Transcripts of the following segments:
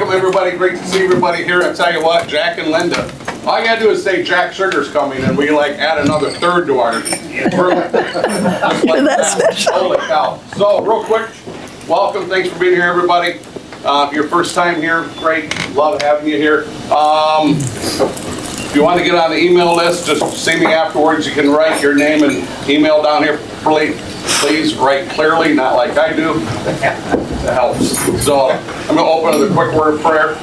welcome everybody. Great to see everybody here. I tell you what, Jack and Linda. All I gotta do is say Jack Schugars coming, and we like add another third to our group. Like That's special. Holy cow! So real quick, welcome. Thanks for being here, everybody. If your first time here, great. Love having you here. If you want to get on the email list, just see me afterwards. You can write your name and email down here. Please write clearly, not like I do. That helps. So I'm going to open with a quick word of prayer.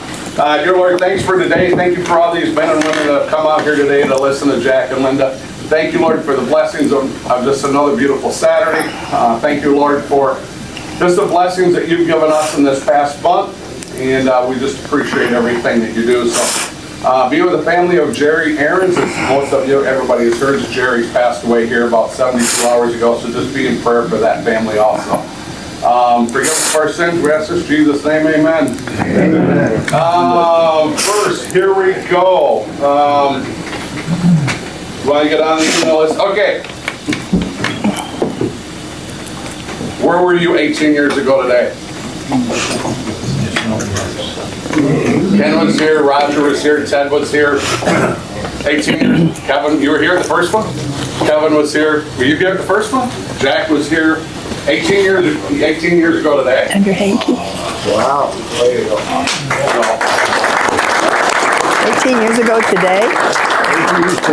Dear Lord, thanks for today. Thank you for all these men and women that have come out here today to listen to Jack and Linda. Thank you, Lord, for the blessings of just another beautiful Saturday. Thank you, Lord, for just the blessings that you've given us in this past month. And we just appreciate everything that you do. So be with the family of Jerry Aarons. As most of you, everybody has heard that Jerry's passed away here about 72 hours ago. So just be in prayer for that family also. Forgive us for our sins. We ask this in Jesus' name, amen. Amen. First, here we go. Want to get on the email list? Okay. Where were you 18 years ago today? Ken was here, Roger was here, Ted was here. 18 years. Kevin, you were here at the first one? Kevin was here. Were you here at the first one? Jack was here 18 years ago today. And your hanky. Wow. 18 years ago today?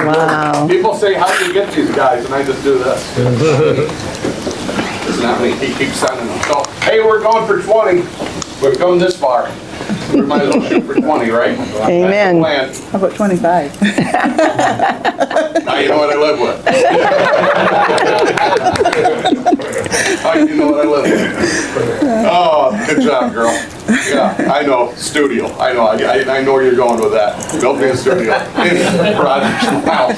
Wow. People say, how do you get these guys? And I just do this. It's not me. He keeps sending them. So, hey, we're going for 20. We've come this far. We might as well shoot for 20, right? Amen. That's the How about 25? plan. Now you know what I live with. Now you know what I live with. Oh, good job, girl. Yeah, I know. Studio. I know. I know where you're going with that. Don't be in studio. Project house.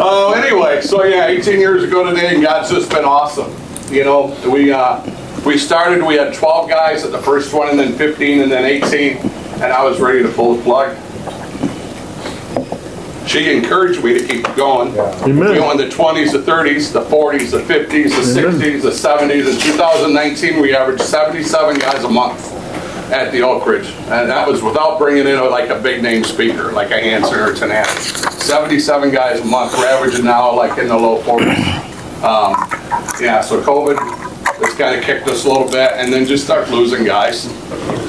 Oh, anyway, so yeah, 18 years ago today, and God's just been awesome. You know, we started, we had 12 guys at the first one, and then 15, and then 18, and I was ready to pull the plug. She encouraged me to keep going. Amen. We went in the 20s, the 30s, the 40s, the 50s, the 60s, the 70s. In 2019, we averaged 77 guys a month at the Oak Ridge, and that was without bringing in like a big name speaker, like a Hanson or Tanana. 77 guys a month. We're averaging now like in the low 40s. Yeah, so COVID has kind of kicked us a little bit, and then just start losing guys,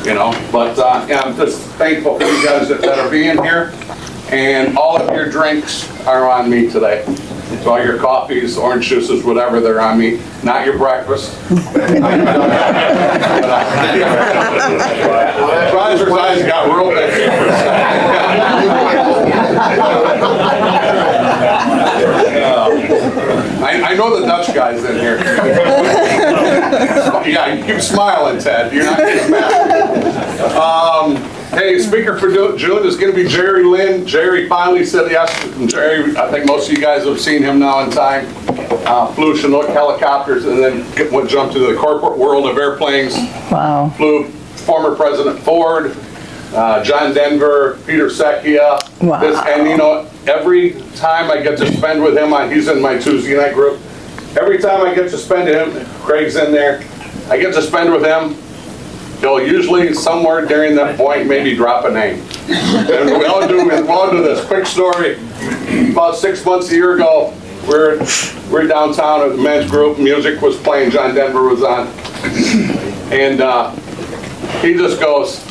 you know. But yeah, I'm just thankful for you guys that are being here, and all of your drinks are on me today. So all your coffees, orange juices, whatever, they're on me. Not your breakfast. Roger's eyes got real big for a second. I know the Dutch guys in here. Yeah, you keep smiling, Ted. You're not getting mad. Hey, speaker for June is going to be Jerry Lynn. Jerry finally said yes. Jerry, I think most of you guys have seen him now in time. Flew Chinook helicopters and then jumped into the corporate world of airplanes. Wow. Flew former President Ford, John Denver, Peter Secchia. Wow. And you know, every time I get to spend with him, he's in my Tuesday night group. Every time I get to spend with him, Craig's in there, I get to spend with him, he'll usually somewhere during that point maybe drop a name. And we all do this. Quick story, about 6 months, a year ago, we're downtown at the men's group, music was playing, John Denver was on, and he just goes,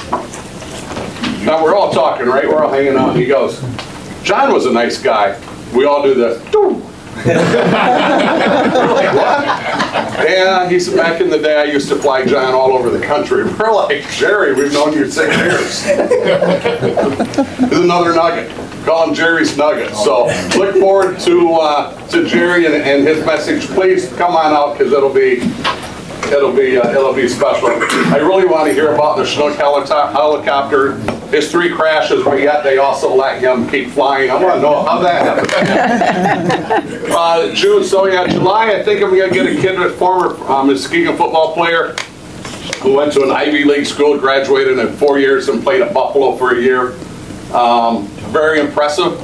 now we're all talking, right? We're all hanging out, and he goes, John was a nice guy. We all do this. We're like, what? Yeah, he said, back in the day, I used to fly John all over the country. We're like, Jerry, we've known you 6 years. There's another nugget. Call him Jerry's Nugget. So look forward to Jerry and his message. Please come on out, because it'll be special. I really want to hear about the Chinook helicopter. His 3 crashes, but yet they also let him keep flying. I want to know how that happened. June, so yeah, July, I think I'm going to get a kid, a former Muskegon football player who went to an Ivy League school, graduated in 4 years and played at Buffalo for a year. Very impressive,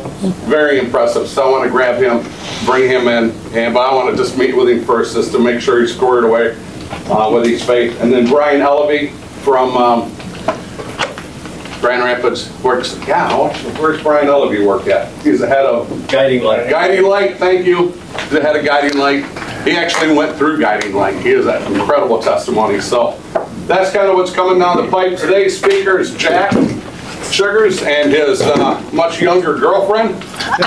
very impressive. So I want to grab him, bring him in, but I want to just meet with him first just to make sure he's squared away with his faith. And then Brian Ellerby from Grand Rapids works, where's Brian Ellerby work at? He's the head of Guiding light. Guiding Light, thank you. He's the head of Guiding Light. He actually went through Guiding Light. He has an incredible testimony. So that's kind of what's coming down the pipe. Today's speaker is Jack Schugars and his much younger girlfriend.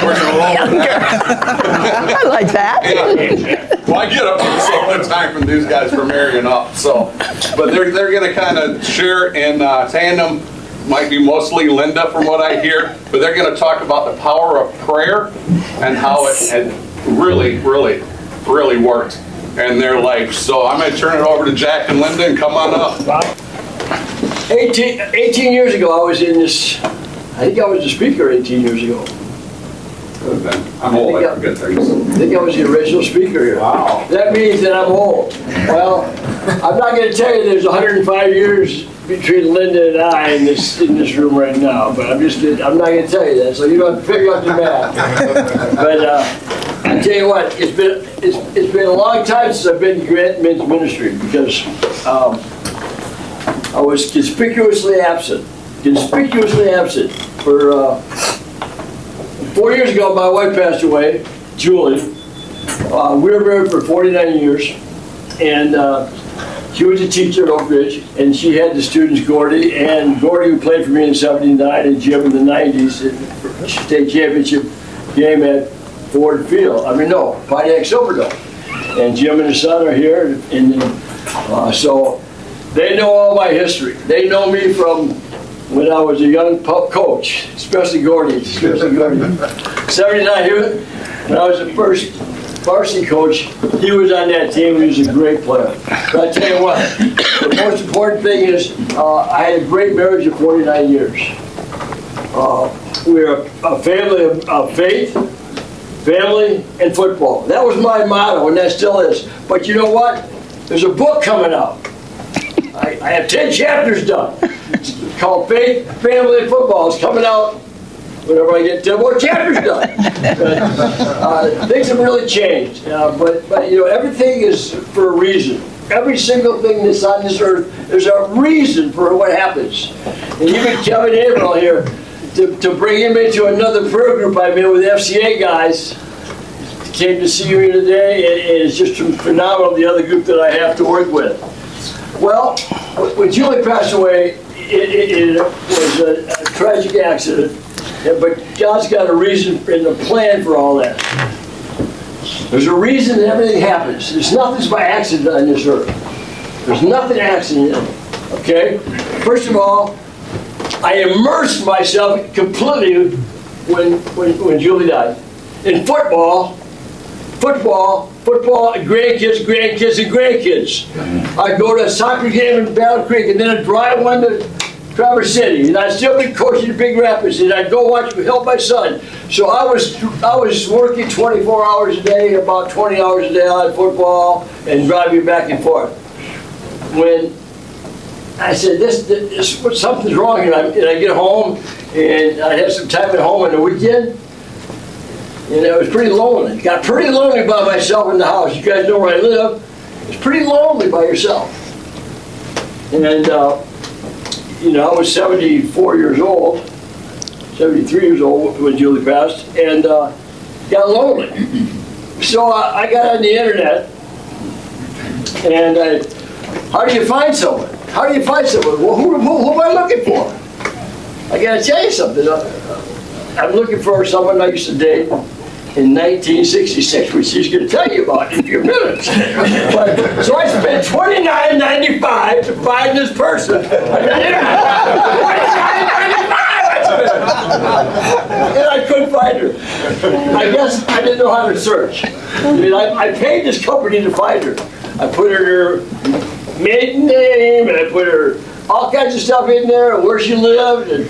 We're gonna roll with that. I like that. Yeah. Well, I get up so much time from these guys for marrying up. So, but they're gonna kind of share in tandem. Might be mostly Linda from what I hear, but they're going to talk about the power of prayer and how it had really worked in their life. So I'm going to turn it over to Jack and Linda and come on up. 18 years ago, I was in this, I think I was a speaker 18 years ago. I'm old, I forget things. I think I was the original speaker here. Wow. That means that I'm old. Well, I'm not going to tell you there's 105 years between Linda and I in this room right now, but I'm not going to tell you that, so you don't have to figure out the math. But I tell you what, it's been a long time since I've been to Grant Men's Ministry because I was conspicuously absent for 4 years ago. My wife passed away, Julie. We were married for 49 years, and she was a teacher at Oak Ridge, and she had the students Gordy, who played for me in '79, and Jim in the '90s, in the state championship game at Ford Field. Pontiac Silverdome. And Jim and his son are here, and so they know all my history. They know me from when I was a young pup coach, especially Gordy. 79, when I was the first varsity coach, he was on that team. He was a great player. But I tell you what, the most important thing is I had a great marriage of 49 years. We're a family of faith, family, and football. That was my motto, and that still is. But you know what? There's a book coming out. I have 10 chapters done. It's called Faith, Family, and Football. It's coming out whenever I get 10 more chapters done. Things have really changed. But everything is for a reason. Every single thing that's on this earth, there's a reason for what happens. And even Kevin Averill here, to bring him into another prayer group I'm in with FCA guys, came to see me today, and it's just phenomenal, the other group that I have to work with. Well, when Julie passed away, it was a tragic accident, but God's got a reason and a plan for all that. There's a reason that everything happens. There's nothing's by accident on this earth. There's nothing accident, okay? First of all, I immersed myself completely when Julie died. In football, grandkids, and grandkids. I'd go to a soccer game in Battle Creek, and then I'd drive one to Traverse City, and I'd still be coaching in Big Rapids, and I'd go help my son. So I was working 24 hours a day, about 20 hours a day on football, and driving back and forth. When I said, something's wrong here, and I get home, and I'd have some time at home on the weekend, and I was pretty lonely. Got pretty lonely by myself in the house. You guys know where I live. It's pretty lonely by yourself. And I was 74 years old, 73 years old when Julie passed, and got lonely. So I got on the internet, and how do you find someone? How do you find someone? Well, who am I looking for? I got to tell you something. I'm looking for someone I used to date in 1966, which she's going to tell you about in a few minutes. So I spent $29.95 to find this person on the internet. And I couldn't find her. I guess I didn't know how to search. I paid this company to find her. I put her maiden name, and I put her all kinds of stuff in there, where she lived, and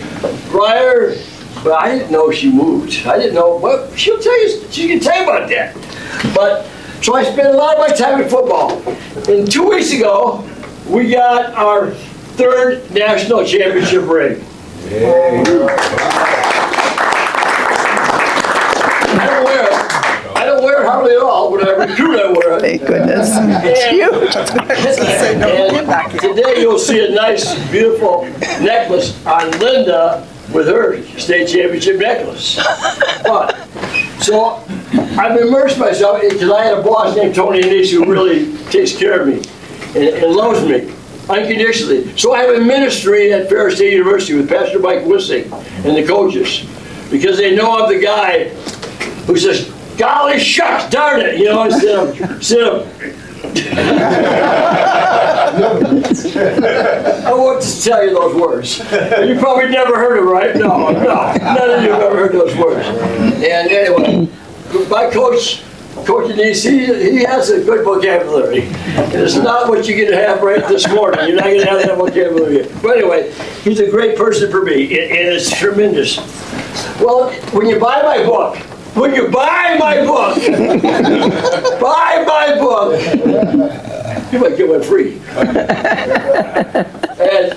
prior. But I didn't know she moved. I didn't know. Well, she'll tell you. She can tell you about that. But so I spent a lot of my time in football. And 2 weeks ago, we got our third national championship ring. I don't wear it hardly at all, but I recruit I were. Thank goodness. It's huge. And today you'll see a nice, beautiful necklace on Linda with her state championship necklace. But, so I've immersed myself because I had a boss named Tony Anise who really takes care of me and loves me unconditionally. So I have a ministry at Ferris State University with Pastor Mike Wissing and the coaches because they know I'm the guy who says, golly shucks, darn it, instead of I want to tell you those words. You probably never heard them, right? No, none of you have ever heard those words. And anyway, my coach Denise, he has a good vocabulary. And it's not what you're going to have right this morning. You're not going to have that vocabulary. But anyway, he's a great person for me, and it's tremendous. Well, when you buy my book, you might get one free. And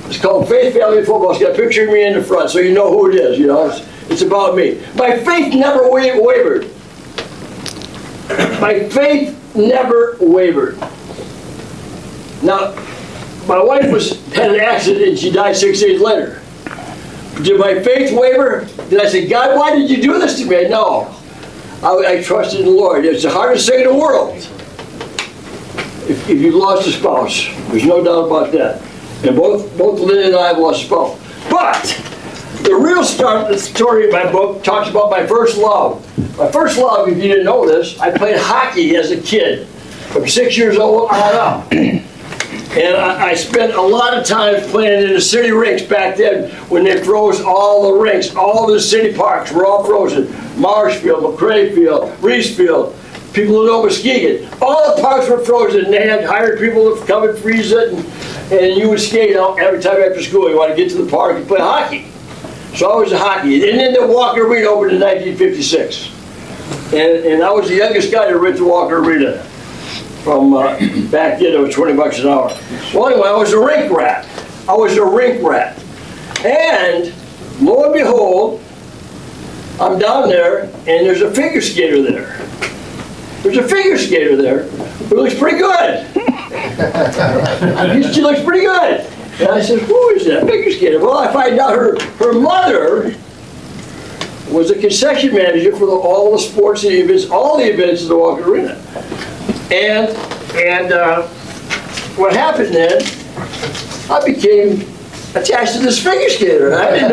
it's called Faith, Family, and Football. It's got a picture of me in the front, so you know who it is. It's about me. My faith never wavered. My faith never wavered. Now, my wife had an accident and she died 6 days later. Did my faith waver? Did I say, God, why did you do this to me? No. I trusted in the Lord. It's the hardest thing in the world. If you lost a spouse, there's no doubt about that. And both Lynn and I have lost a spouse. But the real story of my book talks about my first love. My first love, if you didn't know this, I played hockey as a kid, from 6 years old on up. And I spent a lot of time playing in the city rinks back then when they froze all the rinks. All the city parks were all frozen. Marshfield, McCray Field, Reese Field, people in Muskegon. All the parks were frozen. And they had hired people to come and freeze it. And you would skate out every time after school. You want to get to the park and play hockey. So I was a hockey. And then the Walker Arena opened in 1956. And I was the youngest guy to rent the Walker Arena. From back then, it was $20 an hour. Well, anyway, I was a rink rat. And lo and behold, I'm down there, and there's a figure skater there. Who looks pretty good. She looks pretty good. And I said, who is that figure skater? Well, I find out her mother was a concession manager for all the sports and events, all the events in the Walker Arena. And what happened then, I became attached to this figure skater. I didn't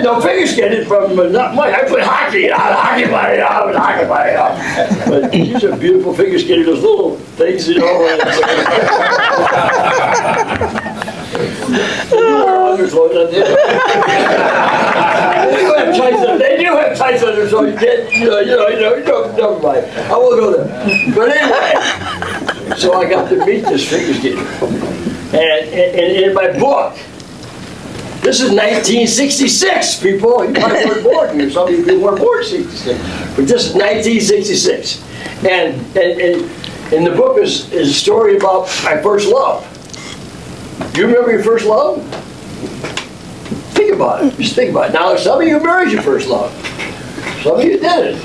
know figure skating from not much. I played hockey. I was a hockey player. But she's a beautiful figure skater. Those little things, They do have tights under, so you can't, never mind. I won't go there. But anyway, so I got to meet this figure skater. And in my book, this is 1966, people. You probably weren't born here. Some of you weren't born in 66. But this is 1966. And the book is a story about my first love. Do you remember your first love? Think about it. Just think about it. Now, some of you married your first love. Some of you didn't.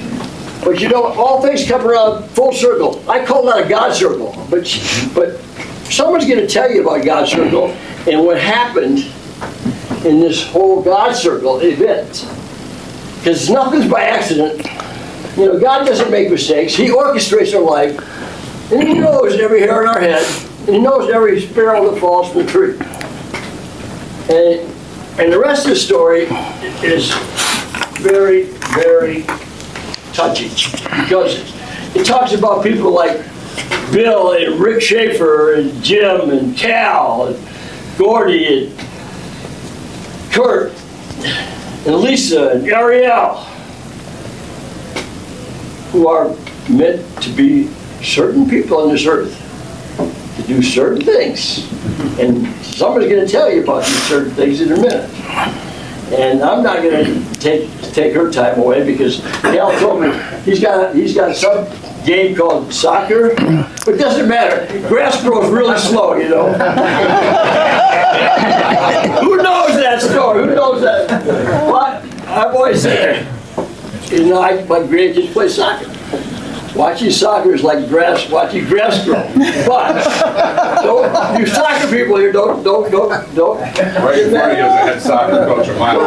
But all things come around full circle. I call that a God circle. But someone's going to tell you about God circle and what happened in this whole God circle event. Because nothing's by accident. God doesn't make mistakes. He orchestrates our life. And He knows every hair on our head. And He knows every sparrow that falls from the tree. And the rest of the story is very, very touching. Because it talks about people like Bill and Rick Schaefer and Jim and Cal and Gordy and Kurt and Lisa and Ariel, who are meant to be certain people on this earth, to do certain things. And somebody's going to tell you about these certain things in a minute. And I'm not going to take her time away because Cal told me he's got some game called soccer, but it doesn't matter. Grass grows really slow, Who knows that story? Who knows that? But I've always said, my grandkids play soccer. Watching soccer is like watching grass grow. But you soccer people here, don't. Right in front of you as a head soccer coach of mine.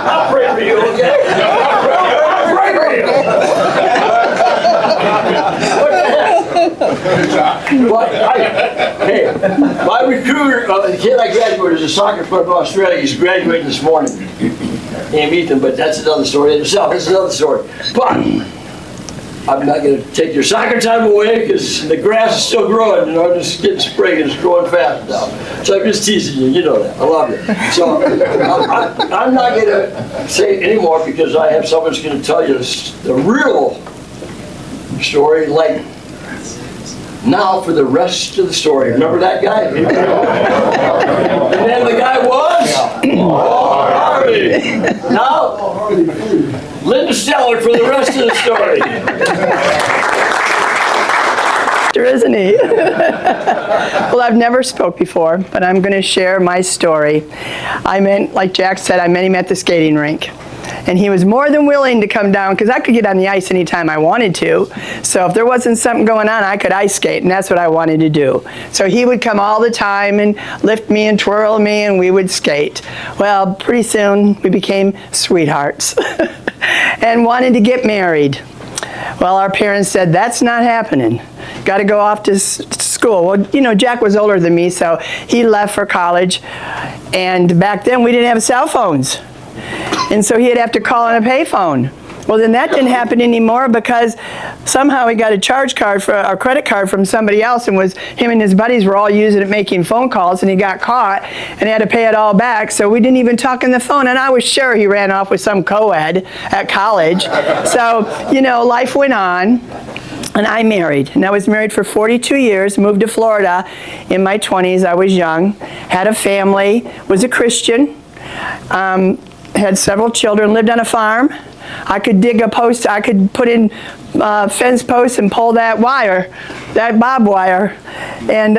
I'll pray for you, okay? I'll pray for you. What the heck? Hey, my recruiter, the kid I graduated is a soccer player from Australia. He's graduating this morning. Can't meet them, but that's another story in itself. That's another story. But I'm not going to take your soccer time away because the grass is still growing. You know, I'm just getting sprayed and it's growing fast now. So I'm just teasing you. You know that. I love you. So I'm not going to say anymore because I have someone who's going to tell you the real story. Like now for the rest of the story. Remember that guy? And then the guy was Harvey. Now, Linda Stellar for the rest of the story. Isn't he? Well, I've never spoke before, but I'm going to share my story. Like Jack said, I met him at the skating rink. And he was more than willing to come down because I could get on the ice anytime I wanted to. So if there wasn't something going on, I could ice skate, and that's what I wanted to do. So he would come all the time and lift me and twirl me, and we would skate. Well, pretty soon we became sweethearts and wanted to get married. Well, our parents said, that's not happening. Got to go off to school. Well, you know, Jack was older than me, so he left for college. And back then we didn't have cell phones. And so he'd have to call on a payphone. Well, then that didn't happen anymore because somehow he got a charge card for a credit card from somebody else, and him and his buddies were all using it making phone calls, and he got caught and had to pay it all back. So we didn't even talk on the phone, and I was sure he ran off with some co-ed at college. So, you know, life went on. And I married, and I was married for 42 years, moved to Florida in my 20s. I was young, had a family, was a Christian, had several children, lived on a farm. I could dig a post, I could put in fence posts and pull that wire, that bob wire, and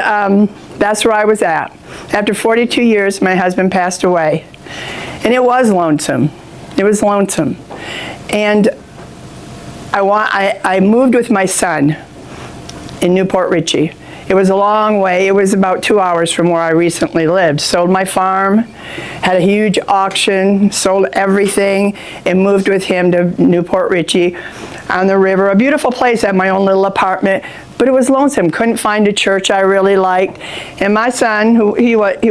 that's where I was at. After 42 years, my husband passed away, and it was lonesome. It was lonesome. And I moved with my son in Newport Richey. It was a long way. It was about 2 hours from where I recently lived. Sold my farm, had a huge auction, sold everything, and moved with him to Newport Richey on the river. A beautiful place, had my own little apartment, but it was lonesome. Couldn't find a church I really liked. And my son, who he went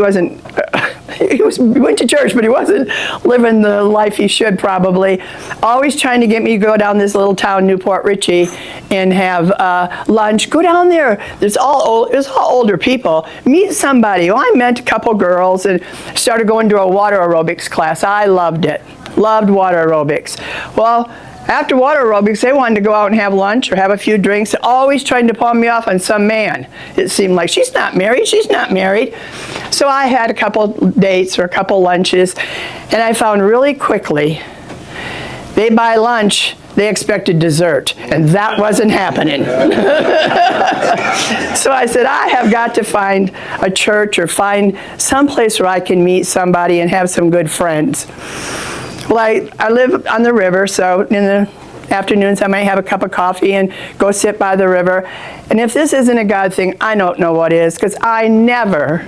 to church, but he wasn't living the life he should probably. Always trying to get me to go down this little town, Newport Richey, and have lunch. Go down there. It was all older people. Meet somebody. Well, I met a couple girls and started going to a water aerobics class. I loved it. Loved water aerobics. Well, after water aerobics, they wanted to go out and have lunch or have a few drinks, always trying to palm me off on some man. It seemed like, she's not married, she's not married. So I had a couple dates or a couple lunches, and I found really quickly, they buy lunch, they expected dessert, and that wasn't happening. So I said, I have got to find a church or find some place where I can meet somebody and have some good friends. Well, I live on the river, so in the afternoons I might have a cup of coffee and go sit by the river. And if this isn't a God thing, I don't know what is, because I never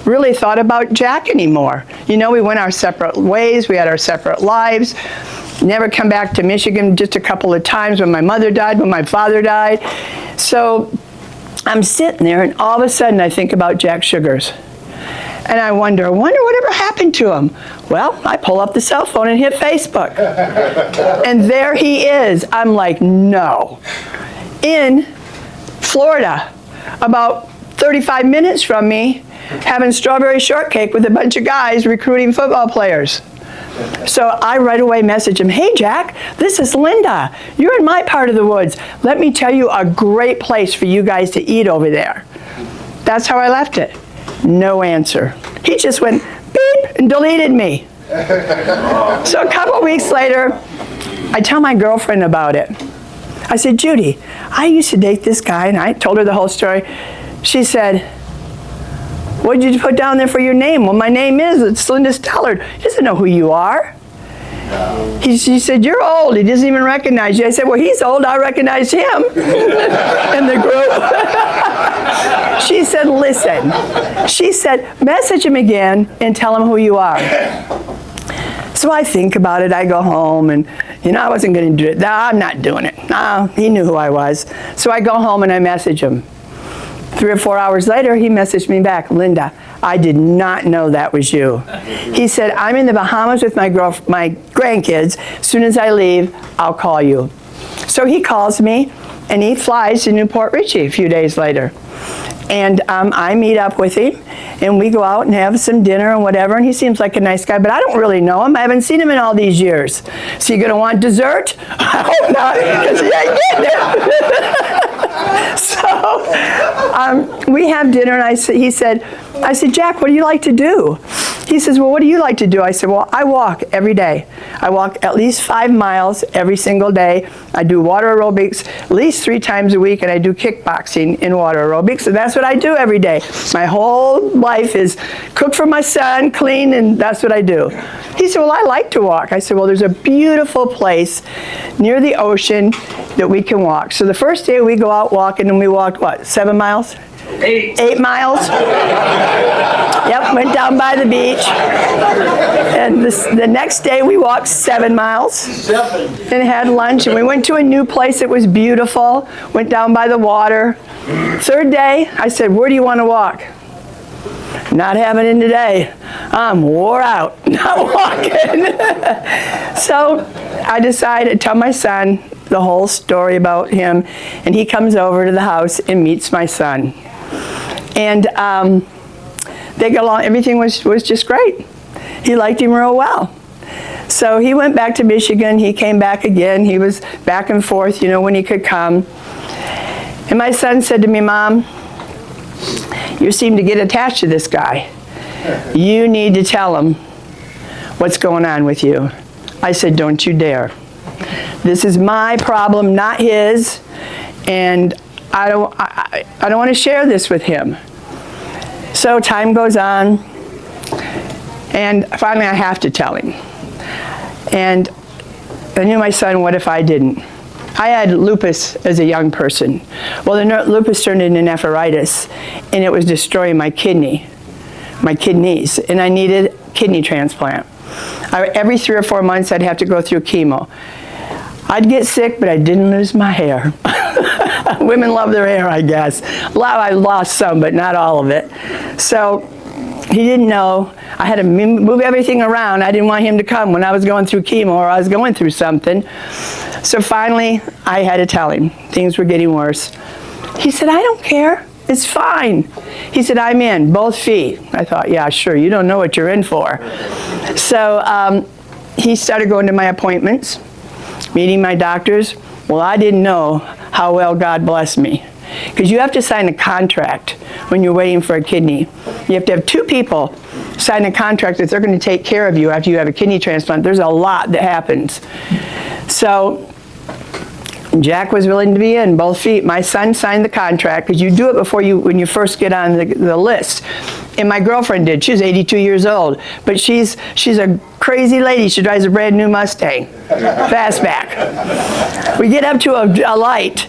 really thought about Jack anymore. You know, we went our separate ways, we had our separate lives. Never come back to Michigan just a couple of times when my mother died, when my father died. So I'm sitting there, and all of a sudden I think about Jack Schugars. And I wonder whatever happened to him. Well, I pull up the cell phone and hit Facebook. And there he is. I'm like, no. In Florida, about 35 minutes from me, having strawberry shortcake with a bunch of guys recruiting football players. So I right away message him, hey Jack, this is Linda. You're in my part of the woods. Let me tell you a great place for you guys to eat over there. That's how I left it. No answer. He just went beep and deleted me. So a couple weeks later, I tell my girlfriend about it. I said, Judy, I used to date this guy, and I told her the whole story. She said, what did you put down there for your name? Well, my name it's Linda Stellard. He doesn't know who you are. She said, you're old. He doesn't even recognize you. I said, well, he's old. I recognize him in the group. She said, listen. She said, message him again and tell him who you are. So I think about it. I go home and, I wasn't going to do it. No, I'm not doing it. No, he knew who I was. So I go home and I message him. 3 or 4 hours later, he messaged me back, Linda, I did not know that was you. He said, I'm in the Bahamas with my grandkids. As soon as I leave, I'll call you. So he calls me, and he flies to Newport Richey a few days later. And I meet up with him, and we go out and have some dinner and whatever, and he seems like a nice guy, but I don't really know him. I haven't seen him in all these years. So you going to want dessert? I hope not, because he ain't getting it. So we have dinner, and he said, Jack, what do you like to do? He says, well, what do you like to do? I said, well, I walk every day. I walk at least 5 miles every single day. I do water aerobics at least 3 times a week, and I do kickboxing in water aerobics, and that's what I do every day. My whole life is cook for my son, clean, and that's what I do. He said, well, I like to walk. I said, well, there's a beautiful place near the ocean that we can walk. So the first day we go out walking, and we walked, what, 7 miles? 8 miles. Yep, went down by the beach. And the next day we walked 7 miles and had lunch. And we went to a new place that was beautiful. Went down by the water. Third day, I said, where do you want to walk? Not having it today. I'm wore out, not walking. So I decided to tell my son the whole story about him. And he comes over to the house and meets my son. And they got along, everything was just great. He liked him real well. So he went back to Michigan, he came back again, he was back and forth, when he could come. And my son said to me, Mom, you seem to get attached to this guy. You need to tell him what's going on with you. I said, don't you dare. This is my problem, not his, and I don't want to share this with him. So time goes on, and finally I have to tell him. And I knew my son, what if I didn't? I had lupus as a young person. Well, the lupus turned into nephritis, and it was destroying my kidneys, and I needed kidney transplant. Every 3 or 4 months I'd have to go through chemo. I'd get sick, but I didn't lose my hair. Women love their hair, I guess. I lost some, but not all of it. So he didn't know. I had to move everything around. I didn't want him to come when I was going through chemo or I was going through something. So finally, I had to tell him. Things were getting worse. He said, I don't care. It's fine. He said, I'm in, both feet. I thought, yeah, sure. You don't know what you're in for. So he started going to my appointments, meeting my doctors. Well, I didn't know how well God blessed me. Because you have to sign a contract when you're waiting for a kidney. You have to have 2 people sign a contract that they're going to take care of you after you have a kidney transplant. There's a lot that happens. So Jack was willing to be in, both feet. My son signed the contract, because you do it when you first get on the list. And my girlfriend did. She was 82 years old. But she's a crazy lady. She drives a brand new Mustang, fastback. We get up to a light,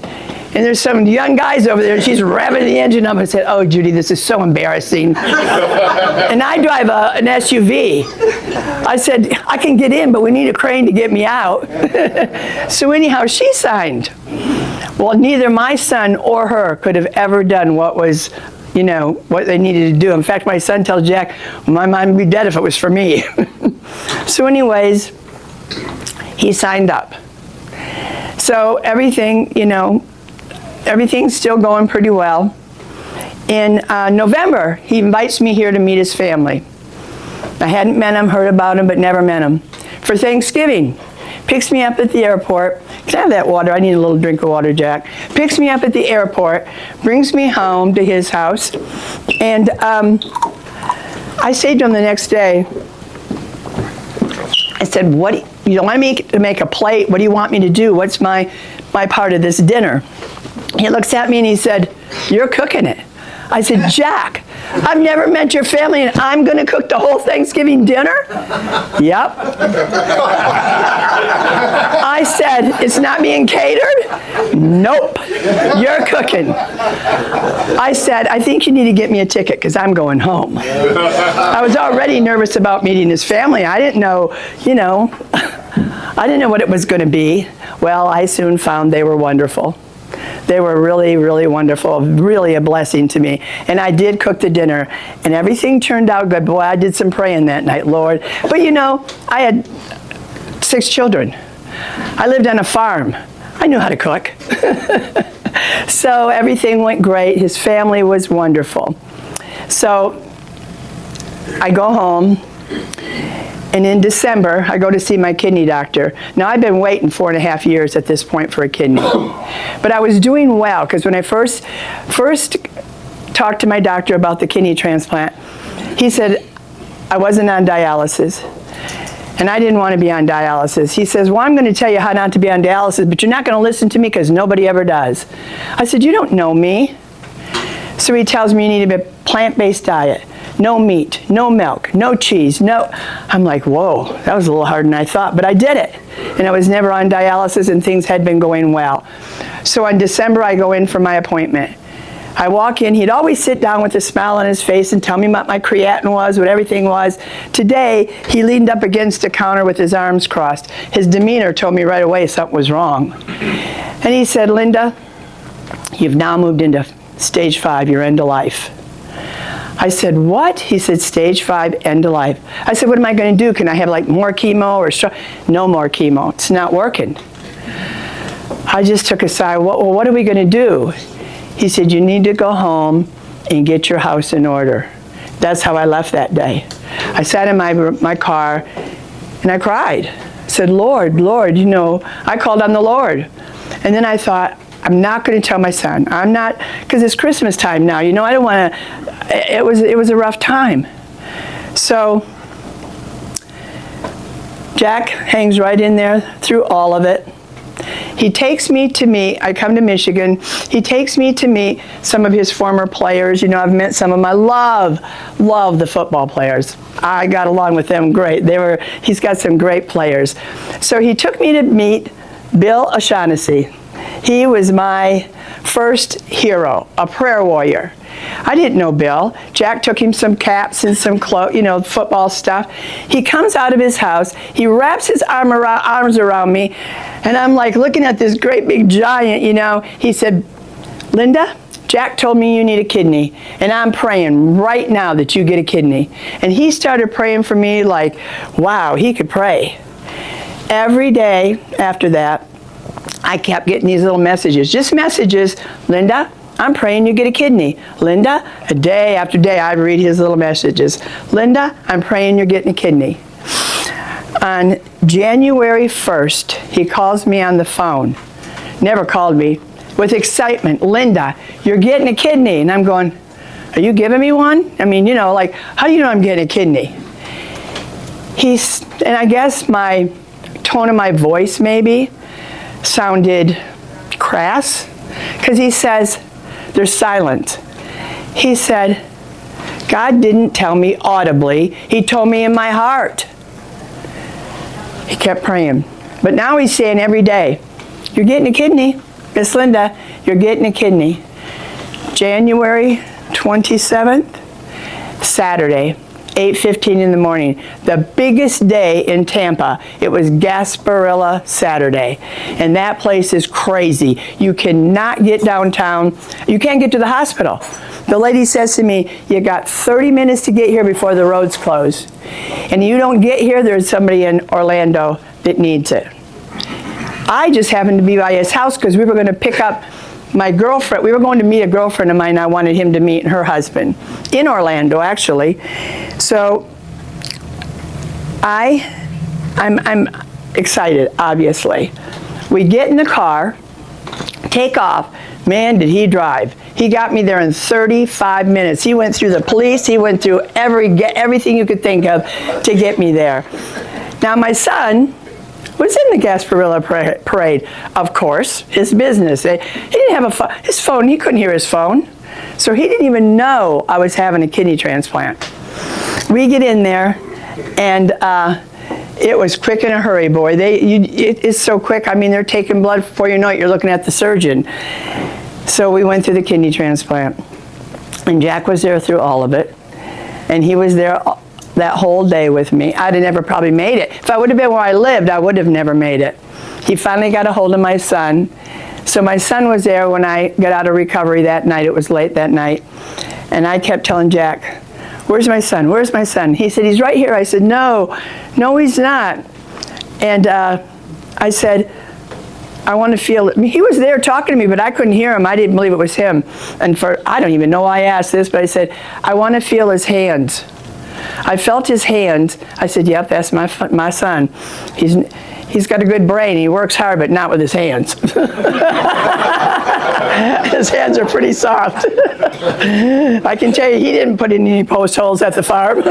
and there's some young guys over there, and she's revving the engine up. I said, oh, Judy, this is so embarrassing. And I drive an SUV. I said, I can get in, but we need a crane to get me out. So anyhow, she signed. Well, neither my son or her could have ever done what was, what they needed to do. In fact, my son tells Jack, my mom would be dead if it was for me. So anyways, he signed up. So everything, everything's still going pretty well. In November, he invites me here to meet his family. I hadn't met him, heard about him, but never met him. For Thanksgiving, picks me up at the airport. Can I have that water? I need a little drink of water, Jack. Picks me up at the airport, brings me home to his house, and I say to him the next day, I said, you want me to make a plate? What do you want me to do? What's my part of this dinner? He looks at me and he said, you're cooking it. I said, Jack, I've never met your family and I'm going to cook the whole Thanksgiving dinner? Yep. said, it's not being catered? Nope, you're cooking. I said, I think you need to get me a ticket because I'm going home. I was already nervous about meeting his family. I didn't know, I didn't know what it was going to be. Well, I soon found they were wonderful. They were really, really wonderful, really a blessing to me. And I did cook the dinner, and everything turned out good. Boy, I did some praying that night, Lord. But I had 6 children. I lived on a farm. I knew how to cook. So everything went great. His family was wonderful. So I go home. And in December, I go to see my kidney doctor. Now, I've been waiting 4.5 years at this point for a kidney. But I was doing well, because when I first talked to my doctor about the kidney transplant, he said I wasn't on dialysis. And I didn't want to be on dialysis. He says, well, I'm going to tell you how not to be on dialysis, but you're not going to listen to me because nobody ever does. I said, you don't know me. So he tells me you need a plant-based diet. No meat, no milk, no cheese, no. I'm like, whoa, that was a little harder than I thought, but I did it. And I was never on dialysis, and things had been going well. So in December, I go in for my appointment. I walk in, he'd always sit down with a smile on his face and tell me what my creatinine was, what everything was. Today, he leaned up against the counter with his arms crossed. His demeanor told me right away something was wrong. And he said, Linda, you've now moved into stage 5, you're end of life. I said, what? He said, stage 5, end of life. I said, what am I going to do? Can I have more chemo or no more chemo? It's not working. I just took a sigh. Well, what are we going to do? He said, you need to go home and get your house in order. That's how I left that day. I sat in my car and I cried. I said, Lord, I called on the Lord. And then I thought, I'm not going to tell my son. I'm not, because it's Christmas time now. I don't want to, it was a rough time. So Jack hangs right in there through all of it. He takes me to meet, I come to Michigan, he takes me to meet some of his former players. I've met some of them. I love the football players. I got along with them great. He's got some great players. So he took me to meet Bill O'Shaughnessy. He was my first hero, a prayer warrior. I didn't know Bill. Jack took him some caps and some clothes, football stuff. He comes out of his house. He wraps his arms around me, and I'm like looking at this great big giant, He said, Linda, Jack told me you need a kidney, and I'm praying right now that you get a kidney. And he started praying for me like, wow, he could pray. Every day after that, I kept getting these little messages, just messages. Linda, I'm praying you get a kidney. Linda, a day after day, I'd read his little messages. Linda, I'm praying you're getting a kidney. On January 1st, he calls me on the phone. Never called me. With excitement, Linda, you're getting a kidney. And I'm going, are you giving me one? I mean, how do you know I'm getting a kidney? And I guess my tone of my voice maybe sounded crass, because he says, they're silent. He said, God didn't tell me audibly, he told me in my heart. He kept praying. But now he's saying every day, you're getting a kidney. Miss Linda, you're getting a kidney. January 27th, Saturday, 8:15 in the morning, the biggest day in Tampa. It was Gasparilla Saturday, and that place is crazy. You cannot get downtown. You can't get to the hospital. The lady says to me, you got 30 minutes to get here before the roads close. And you don't get here, there's somebody in Orlando that needs it. I just happened to be by his house because we were going to pick up my girlfriend. We were going to meet a girlfriend of mine I wanted him to meet, and her husband, in Orlando, actually. So I'm excited, obviously. We get in the car, take off. Man, did he drive. He got me there in 35 minutes. He went through the police. He went through everything you could think of to get me there. Now, my son was in the Gasparilla parade. Of course, his business. He didn't have his phone. He couldn't hear his phone. So he didn't even know I was having a kidney transplant. We get in there, and It was quick in a hurry, boy. It's so quick. I mean, they're taking blood before you know it. You're looking at the surgeon. So we went through the kidney transplant. And Jack was there through all of it. And he was there that whole day with me. I'd have never probably made it. If I would have been where I lived, I would have never made it. He finally got a hold of my son. So my son was there when I got out of recovery that night. It was late that night. And I kept telling Jack, where's my son? Where's my son? He said, he's right here. I said, no, he's not. And I said, I want to feel it. He was there talking to me, but I couldn't hear him. I didn't believe it was him. And I don't even know why I asked this, but I said, I want to feel his hands. I felt his hands. I said, yep, that's my son. He's got a good brain. He works hard, but not with his hands. His hands are pretty soft. I can tell you, he didn't put in any post holes at the farm.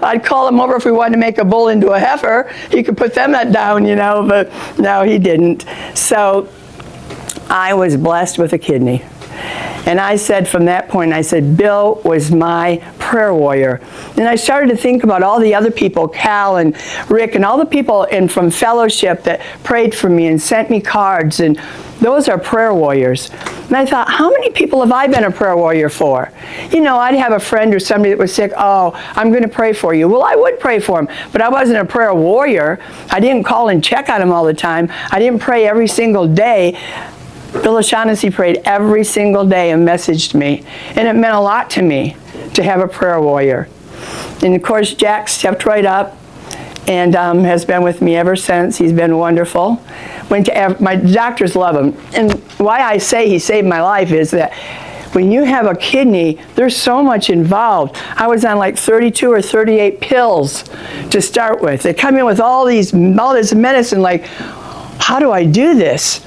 I'd call him over if we wanted to make a bull into a heifer. He could put them down, but no, he didn't. So I was blessed with a kidney. And I said from that point, I said, Bill was my prayer warrior. And I started to think about all the other people, Cal and Rick and all the people from fellowship that prayed for me and sent me cards, and those are prayer warriors. And I thought, how many people have I been a prayer warrior for? I'd have a friend or somebody that was sick, oh, I'm going to pray for you. Well, I would pray for him, but I wasn't a prayer warrior. I didn't call and check on him all the time. I didn't pray every single day. Bill O'Shaughnessy prayed every single day and messaged me. And it meant a lot to me to have a prayer warrior. And of course, Jack stepped right up and has been with me ever since. He's been wonderful. My doctors love him. And why I say he saved my life is that when you have a kidney, there's so much involved. I was on like 32 or 38 pills to start with. They come in with all this medicine, like, how do I do this?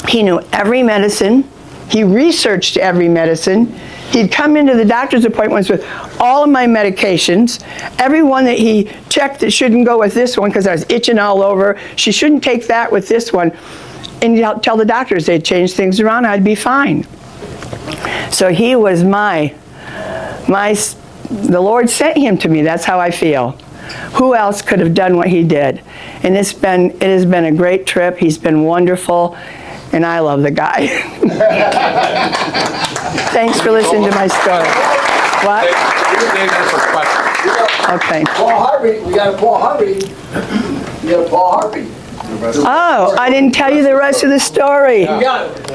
He knew every medicine. He researched every medicine. He'd come into the doctor's appointments with all of my medications. Every one that he checked that shouldn't go with this one because I was itching all over. She shouldn't take that with this one. And he'd tell the doctors they'd change things around, I'd be fine. So he was the Lord sent him to me. That's how I feel. Who else could have done what he did? And it has been a great trip. He's been wonderful. And I love the guy. Thanks for listening to my story. What? Okay. Paul Harvey, we got a Paul Harvey. We got a Paul Harvey. Oh, I didn't tell you the rest of the story.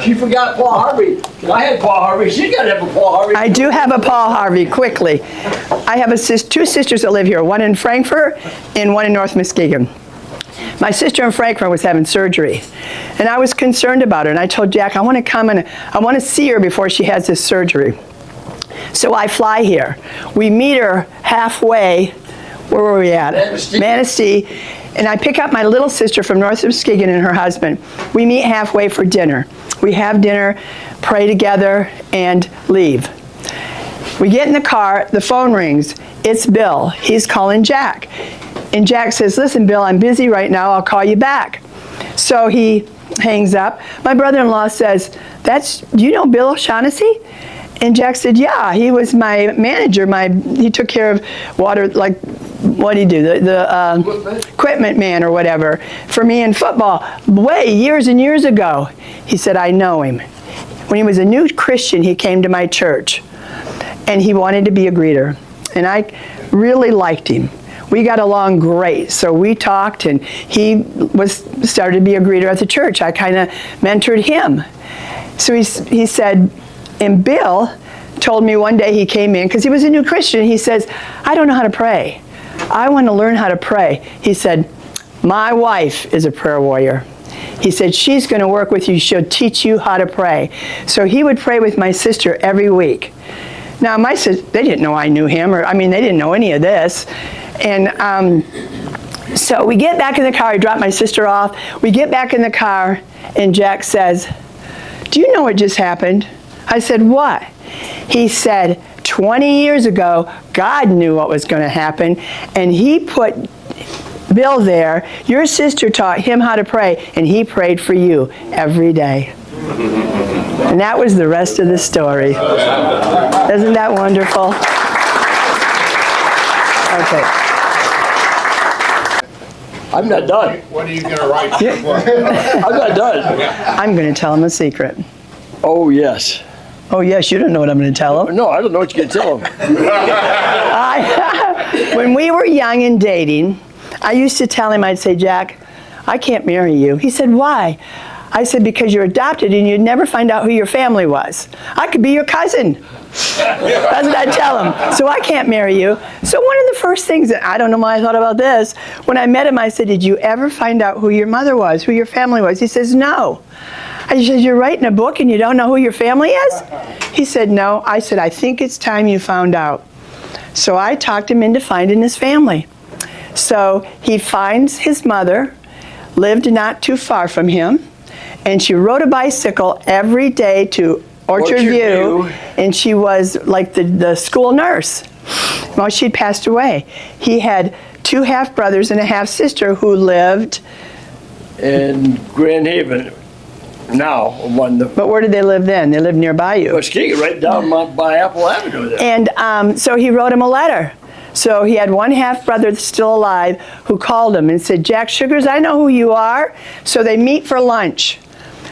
She forgot Paul Harvey. I had Paul Harvey. She's got to have a Paul Harvey. I do have a Paul Harvey, quickly. I have two sisters that live here, one in Frankfurt and one in North Muskegon. My sister in Frankfurt was having surgery, and I was concerned about her, and I told Jack, I want to come and I want to see her before she has this surgery. So I fly here. We meet her halfway. Where were we at? Manistee. And I pick up my little sister from North Muskegon and her husband. We meet halfway for dinner. We have dinner, pray together, and leave. We get in the car, the phone rings. It's Bill. He's calling Jack. And Jack says, listen, Bill, I'm busy right now. I'll call you back. So he hangs up. My brother-in-law says, do you know Bill O'Shaughnessy? And Jack said, yeah, he was my manager. He took care of water, like, what did he do? The equipment man or whatever for me in football, years and years ago. He said, I know him. When he was a new Christian, he came to my church, and he wanted to be a greeter. And I really liked him. We got along great, so we talked, and he started to be a greeter at the church. I kind of mentored him. So he said, and Bill told me one day he came in, because he was a new Christian, he says, I don't know how to pray. I want to learn how to pray. He said, my wife is a prayer warrior. He said, she's going to work with you. She'll teach you how to pray. So he would pray with my sister every week. Now, my sister, they didn't know I knew him, they didn't know any of this. And so we get back in the car. I drop my sister off. We get back in the car, and Jack says, do you know what just happened? I said, what? He said, 20 years ago, God knew what was going to happen, and he put Bill there. Your sister taught him how to pray, and he prayed for you every day. And that was the rest of the story. Isn't that wonderful? Okay. I'm not done. When are you gonna write your book? I'm not done. I'm going to tell him a secret. Oh, yes. Oh, yes, you don't know what I'm going to tell him. No, I don't know what you're going to tell him. When we were young and dating, I used to tell him, I'd say, Jack, I can't marry you. He said, why? I said, because you're adopted and you'd never find out who your family was. I could be your cousin. That's what I tell him. So I can't marry you. So one of the first things, that I don't know why I thought about this, when I met him, I said, did you ever find out who your mother was, who your family was? He says, no. I said, you're writing a book and you don't know who your family is? He said, no. I said, I think it's time you found out. So I talked him into finding his family. So he finds his mother, lived not too far from him, and she rode a bicycle every day to Orchard View, and she was like the school nurse. Well, she'd passed away. He had 2 half-brothers and a half-sister who lived In Grand Haven, now, But where did they live then? They lived nearby you. Muskegon, right down by Apple Avenue there. And so he wrote him a letter. So he had 1 half-brother that's still alive who called him and said, Jack Schugars, I know who you are. So they meet for lunch.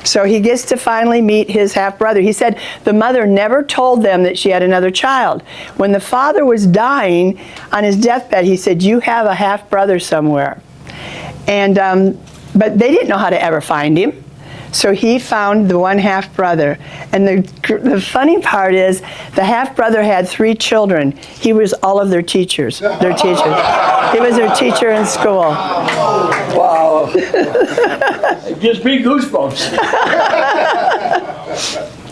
So he gets to finally meet his half-brother. He said the mother never told them that she had another child. When the father was dying on his deathbed, he said, you have a half-brother somewhere. And but they didn't know how to ever find him. So he found the 1 half-brother. And the funny part is the half-brother had 3 children. He was all of their teachers. He was their teacher in school. Wow. It gives me goosebumps.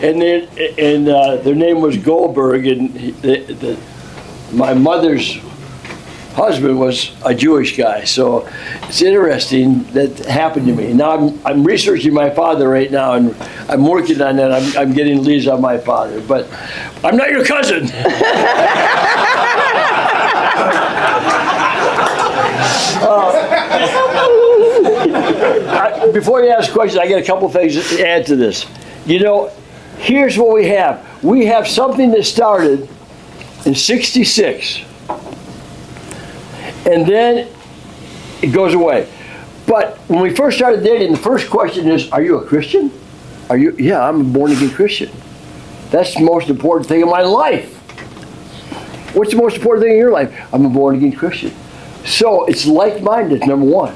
And their name was Goldberg, and my mother's husband was a Jewish guy, so it's interesting that happened to me. Now I'm researching my father right now, and I'm working on that. I'm getting leads on my father, but I'm not your cousin. Before you ask questions, I got a couple things to add to this. You know, here's what we have. We have something that started in '66. And then it goes away. But when we first started dating, the first question is, are you a Christian? Yeah, I'm a born-again Christian. That's the most important thing in my life. What's the most important thing in your life? I'm a born-again Christian. So it's like-minded, number 1.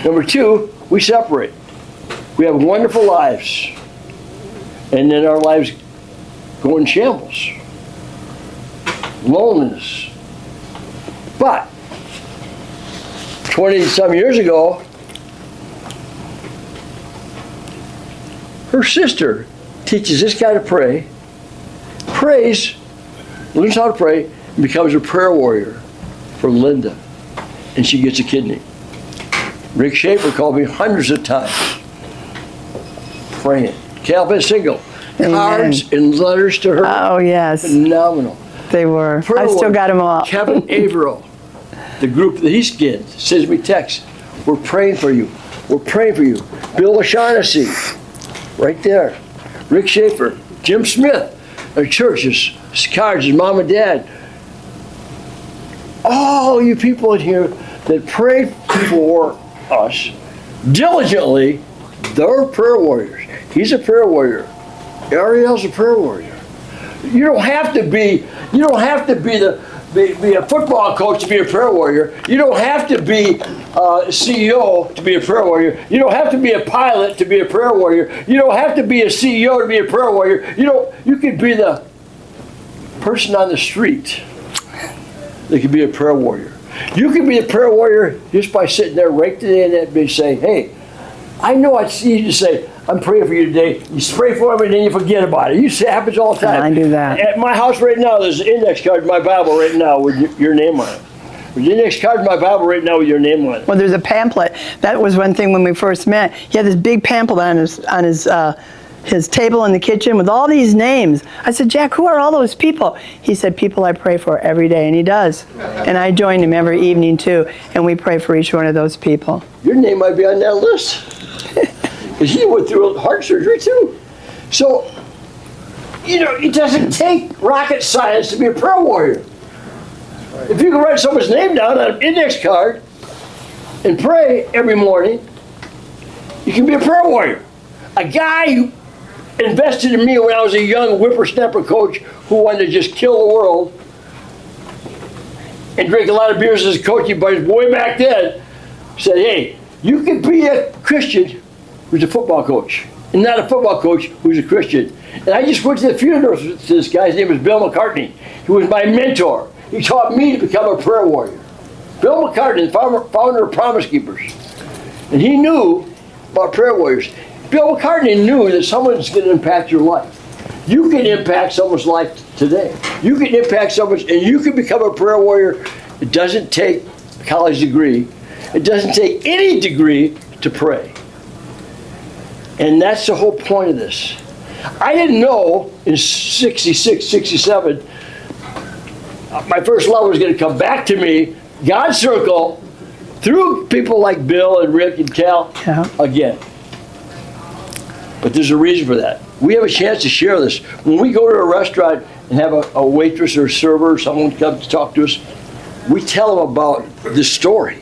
Number 2, we separate. We have wonderful lives. And then our lives go in shambles. Loneliness. But 20-some years ago, her sister teaches this guy to pray, prays, learns how to pray, and becomes a prayer warrior for Linda. And she gets a kidney. Rick Schaefer called me hundreds of times praying. Calvin Single, cards and letters to her. Oh, yes. Phenomenal. They were. Prayer I still warrior. got them all. Kevin Averill, the group that he's in, sends me texts. We're praying for you. We're praying for you. Bill O'Shaughnessy, right there. Rick Schaefer, Jim Smith, our churches, cards, his mom and dad. All you people in here that prayed for us diligently, they're prayer warriors. He's a prayer warrior. Ariel's a prayer warrior. You don't have to be a football coach to be a prayer warrior. You don't have to be a CEO to be a prayer warrior. You don't have to be a pilot to be a prayer warrior. You don't have to be a CEO to be a prayer warrior. You could be the person on the street that could be a prayer warrior. You can be a prayer warrior just by sitting there right today in that bench saying, hey, I know it's easy to say, I'm praying for you today. You pray for them and then you forget about it. It happens all the time. I do that. At my house right now, there's an index card in my Bible right now with your name on it. There's an index card in my Bible right now with your name on it. Well, there's a pamphlet. That was one thing when we first met. He had this big pamphlet on his table in the kitchen with all these names. I said, Jack, who are all those people? He said, people I pray for every day, and he does. And I join him every evening too, and we pray for each one of those people. Your name might be on that list. Because he went through heart surgery too. So, it doesn't take rocket science to be a prayer warrior. If you can write someone's name down on an index card, and pray every morning, you can be a prayer warrior. A guy who invested in me when I was a young whippersnapper coach who wanted to just kill the world and drink a lot of beers as a coaching buddies way back then, said, hey, you can be a Christian who's a football coach and not a football coach who's a Christian. And I just went to the funeral to this guy. His name was Bill McCartney. He was my mentor. He taught me to become a prayer warrior. Bill McCartney, the founder of Promise Keepers. And he knew about prayer warriors. Bill McCartney knew that someone's going to impact your life. You can impact someone's life today. You can impact someone's, and you can become a prayer warrior. It doesn't take a college degree. It doesn't take any degree to pray. And that's the whole point of this. I didn't know in 66, 67, my first love was going to come back to me, God's circle, through people like Bill and Rick and Cal, again. But there's a reason for that. We have a chance to share this. When we go to a restaurant and have a waitress or a server or someone come to talk to us, we tell them about this story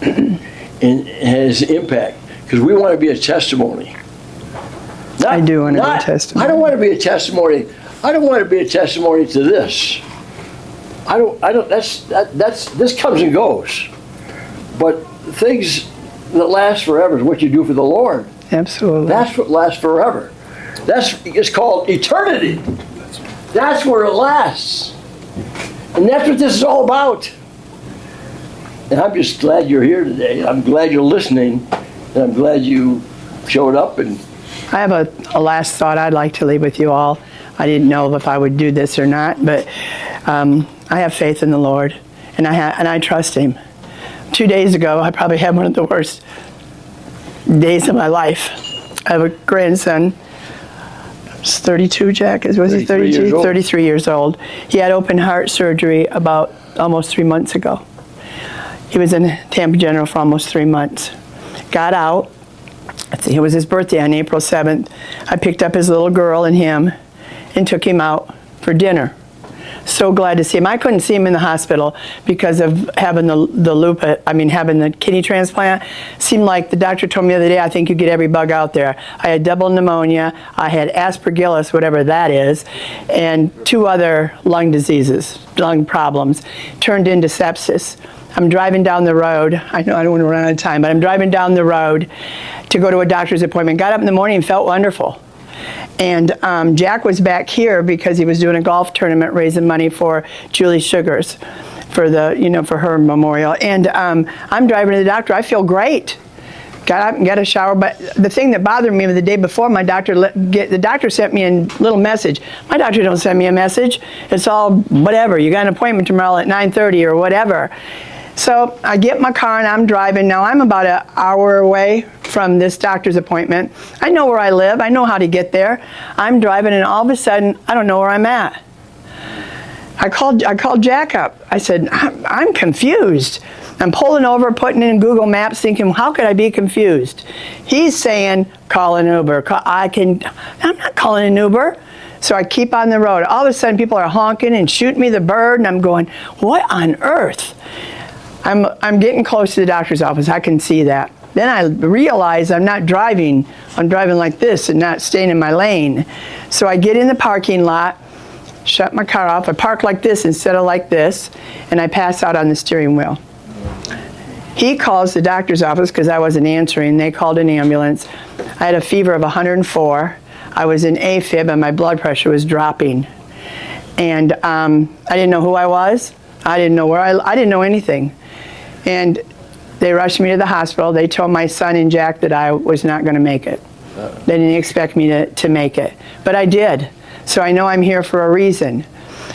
and its impact, because we want to be a testimony. I do want to be a testimony. I don't want to be a testimony. I don't want to be a testimony to this. This comes and goes. But things that last forever is what you do for the Lord. Absolutely. That's what lasts forever. It's called eternity. That's where it lasts. And that's what this is all about. And I'm just glad you're here today. I'm glad you're listening. And I'm glad you showed up. And I have a last thought I'd like to leave with you all. I didn't know if I would do this or not, but I have faith in the Lord, and I trust Him. 2 days ago, I probably had one of the worst days of my life. I have a grandson. He's 32, Jack. Was he 32? 33 years old. He had open heart surgery about almost 3 months ago. He was in Tampa General for almost 3 months. Got out. It was his birthday on April 7th. I picked up his little girl and him and took him out for dinner. So glad to see him. I couldn't see him in the hospital because of having having the kidney transplant. Seemed like the doctor told me the other day, I think you get every bug out there. I had double pneumonia, I had aspergillus, whatever that is, and 2 other lung diseases, lung problems, turned into sepsis. I'm driving down the road. I know I don't want to run out of time, but I'm driving down the road to go to a doctor's appointment. Got up in the morning and felt wonderful. And Jack was back here because he was doing a golf tournament raising money for Julie Schugars for her memorial. And I'm driving to the doctor. I feel great. Got up and got a shower. But the thing that bothered me was the day before, the doctor sent me a little message. My doctor don't send me a message. It's all whatever. You got an appointment tomorrow at 9:30 or whatever. So I get my car and I'm driving. Now I'm about an hour away from this doctor's appointment. I know where I live. I know how to get there. I'm driving and all of a sudden, I don't know where I'm at. I called Jack up. I said, I'm confused. I'm pulling over, putting in Google Maps, thinking, how could I be confused? He's saying, call an Uber. I'm not calling an Uber. So I keep on the road. All of a sudden, people are honking and shooting me the bird, and I'm going, what on earth? I'm getting close to the doctor's office. I can see that. Then I realize I'm not driving. I'm driving like this and not staying in my lane. So I get in the parking lot, shut my car off. I park like this instead of like this, and I pass out on the steering wheel. He calls the doctor's office because I wasn't answering. They called an ambulance. I had a fever of 104. I was in AFib and my blood pressure was dropping. And I didn't know who I was. I didn't know I didn't know anything. And they rushed me to the hospital. They told my son and Jack that I was not going to make it. They didn't expect me to make it. But I did. So I know I'm here for a reason.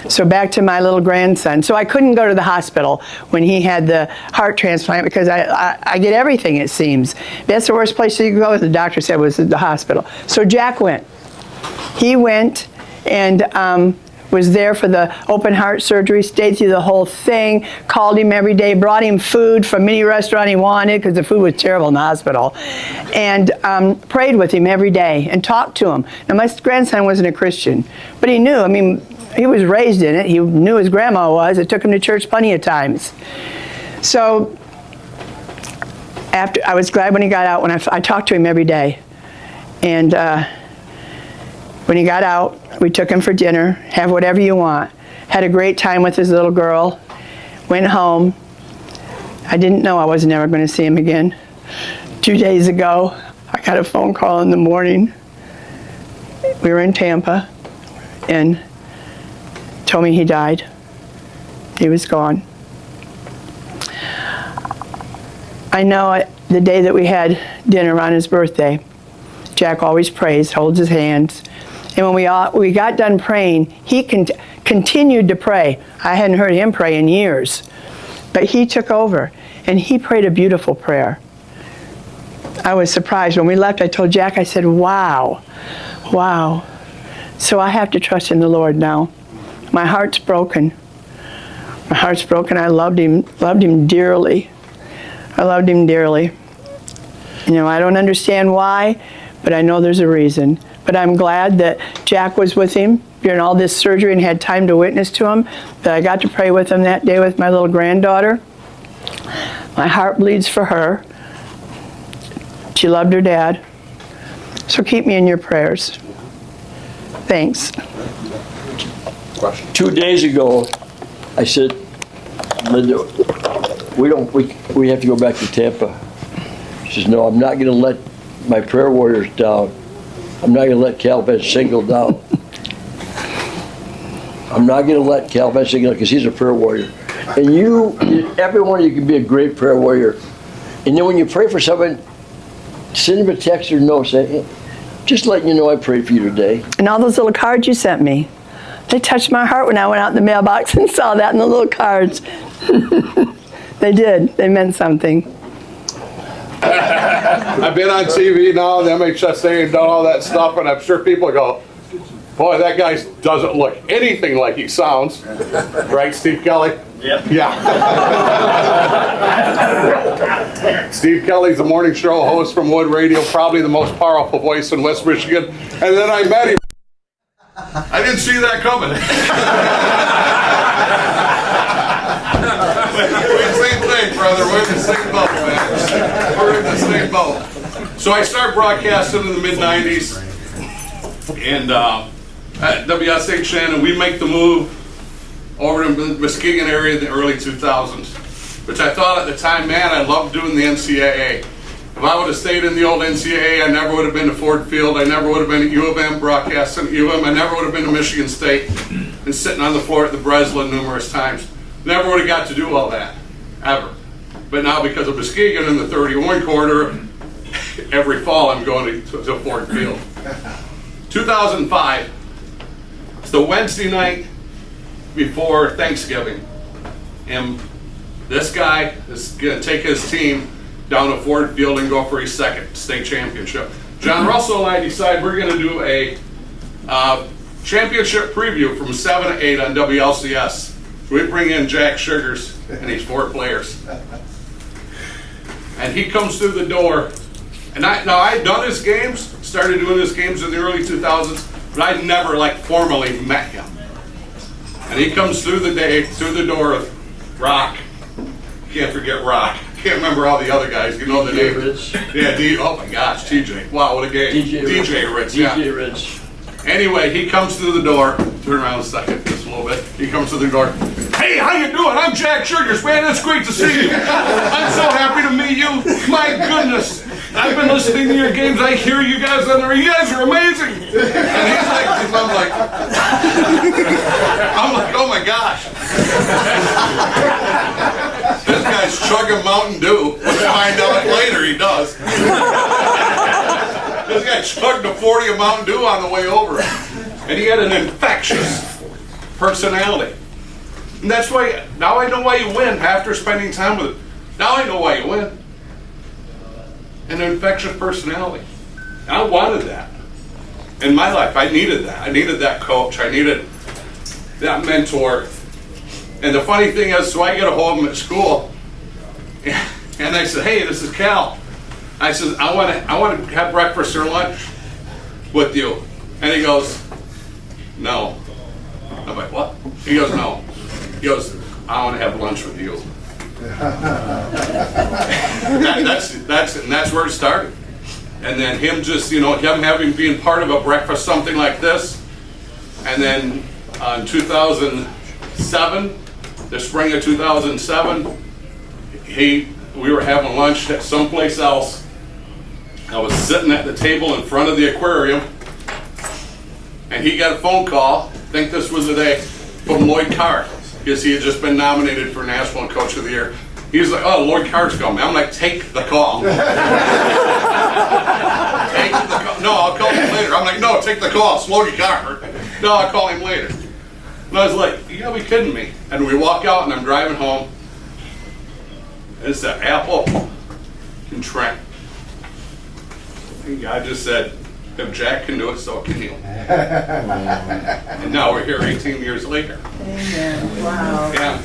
So back to my little grandson. So I couldn't go to the hospital when he had the heart transplant because I get everything, it seems. That's the worst place you could go, the doctor said, was the hospital. So Jack went. He went and was there for the open heart surgery, stayed through the whole thing, called him every day, brought him food from any restaurant he wanted because the food was terrible in the hospital, and prayed with him every day and talked to him. Now my grandson wasn't a Christian, but he knew, he was raised in it. He knew his grandma was. It took him to church plenty of times. So after, I was glad when he got out. When I talked to him every day. And when he got out, we took him for dinner, have whatever you want. Had a great time with his little girl. Went home. I didn't know I was never going to see him again. 2 days ago, I got a phone call in the morning. We were in Tampa, and told me he died. He was gone. I know the day that we had dinner on his birthday, Jack always prays, holds his hands. And when we got done praying, he continued to pray. I hadn't heard him pray in years. But he took over, and he prayed a beautiful prayer. I was surprised. When we left, I told Jack, I said, wow, wow. So I have to trust in the Lord now. My heart's broken. My heart's broken. I loved him dearly. I loved him dearly. You know, I don't understand why, but I know there's a reason. But I'm glad that Jack was with him during all this surgery and had time to witness to him, that I got to pray with him that day with my little granddaughter. My heart bleeds for her. She loved her dad. So keep me in your prayers. Thanks. Question. 2 days ago, I said, Linda, we have to go back to Tampa. She says, no, I'm not going to let my prayer warriors down. I'm not going to let Cal Van Single down. I'm not going to let Cal Van Single down because he's a prayer warrior. And every one of you can be a great prayer warrior. And then when you pray for someone, send him a text or note, say, hey, just letting you know I prayed for you today. And all those little cards you sent me, they touched my heart when I went out in the mailbox and saw that in the little cards. They did. They meant something. I've been on TV now, the MHSA and done all that stuff, and I'm sure people go, boy, that guy doesn't look anything like he sounds. Right, Steve Kelly? Yep. Yeah. Steve Kelly's the morning show host from Wood Radio, probably the most powerful voice in West Michigan. And then I met him. I didn't see that coming. We're the same thing, brother. We're in the same boat, man. We're in the same boat. So I started broadcasting in the mid-90s. And at WSHN, and we make the move over to the Muskegon area in the early 2000s, which I thought at the time, man, I loved doing the NCAA. If I would have stayed in the old NCAA, I never would have been to Ford Field. I never would have been at U of M broadcasting at U of M. I never would have been to Michigan State and sitting on the floor at the Breslin numerous times. Never would have got to do all that, ever. But now because of Muskegon in the 31 quarter, every fall I'm going to Ford Field. 2005, it's the Wednesday night before Thanksgiving, and this guy is going to take his team down to Ford Field and go for his second state championship. John Russell and I decide we're going to do a championship preview from 7 to 8 on WLCS. So we bring in Jack Schugars and his 4 players. And he comes through the door, and I'd done his games, started doing his games in the early 2000s, but I'd never formally met him. And he comes through the door with Rock. Can't forget Rock. Can't remember all the other guys. You know the name. Yeah, oh my gosh, TJ. Wow, what a game. DJ Ritz, yeah. DJ Ritz. Anyway, he comes through the door. Turn around a second, just a little bit. He comes through the door. Hey, how you doing? I'm Jack Schugars, man. It's great to see you. I'm so happy to meet you. My goodness. I've been listening to your games. I hear you guys on there. You guys are amazing. And he's like, I'm like, oh my gosh. This guy's chugging Mountain Dew. We'll find out later he does. This guy chugged a 40 of Mountain Dew on the way over. And he had an infectious personality. And that's why, now I know why you win after spending time with him. Now I know why you win. An infectious personality. I wanted that in my life. I needed that. I needed that coach. I needed that mentor. And the funny thing is, so I get a hold of him at school, and I said, hey, this is Cal. I said, I want to have breakfast or lunch with you. And he goes, no. I'm like, what? He goes, no. He goes, I want to have lunch with you. That's where it started. And then him just, him being part of a breakfast, something like this. And then in 2007, the spring of 2007, we were having lunch at someplace else. I was sitting at the table in front of the aquarium, and he got a phone call, I think this was the day, from Lloyd Carr, because he had just been nominated for National Coach of the Year. He's like, oh, Lloyd Carr's coming. I'm like, take the call. Take the call. No, I'll call him later. I'm like, no, take the call. It's Lloyd Carr. No, I'll call him later. And I was like, you gotta be kidding me. And we walk out, and I'm driving home. And it's an Apple and Trent. And God just said, if Jack can do it, so can you. And now we're here 18 years later. Amen. Wow. Yeah.